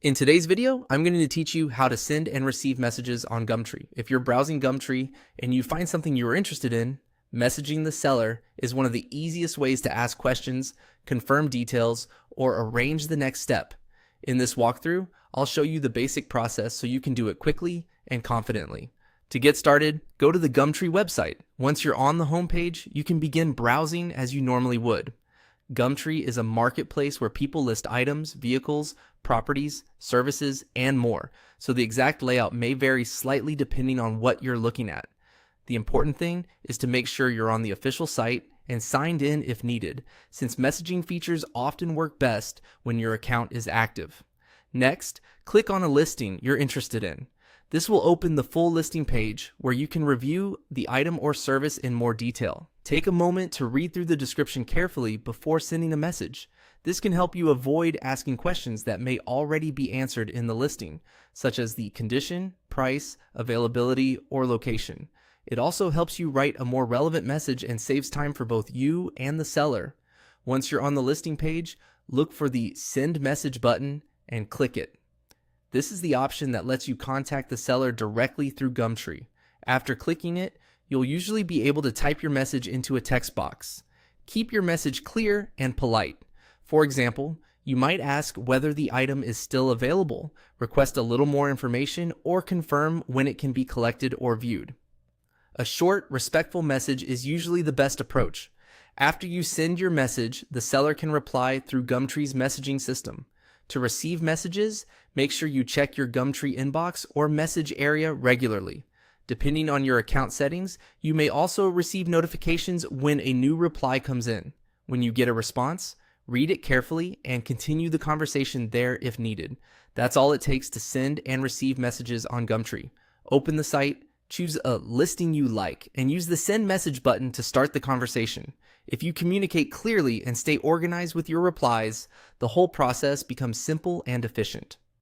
In today's video, I'm going to teach you how to send and receive messages on Gumtree. If you're browsing Gumtree and you find something you're interested in, messaging the seller is one of the easiest ways to ask questions, confirm details, or arrange the next step. In this walkthrough, I'll show you the basic process so you can do it quickly and confidently. To get started, go to the Gumtree website. Once you're on the homepage, you can begin browsing as you normally would. Gumtree is a marketplace where people list items, vehicles, properties, services, and more, so the exact layout may vary slightly depending on what you're looking at. The important thing is to make sure you're on the official site and signed in if needed, since messaging features often work best when your account is active. Next, click on a listing you're interested in. This will open the full listing page where you can review the item or service in more detail. Take a moment to read through the description carefully before sending a message. This can help you avoid asking questions that may already be answered in the listing, such as the condition, price, availability, or location. It also helps you write a more relevant message and saves time for both you and the seller. Once you're on the listing page, look for the Send Message button and click it. This is the option that lets you contact the seller directly through Gumtree. After clicking it, you'll usually be able to type your message into a text box. Keep your message clear and polite. For example, you might ask whether the item is still available, request a little more information, or confirm when it can be collected or viewed. A short, respectful message is usually the best approach. After you send your message, the seller can reply through Gumtree's messaging system. To receive messages, make sure you check your Gumtree inbox or message area regularly. Depending on your account settings, you may also receive notifications when a new reply comes in. When you get a response, read it carefully and continue the conversation there if needed. That's all it takes to send and receive messages on Gumtree. Open the site, choose a listing you like, and use the Send Message button to start the conversation. If you communicate clearly and stay organized with your replies, the whole process becomes simple and efficient.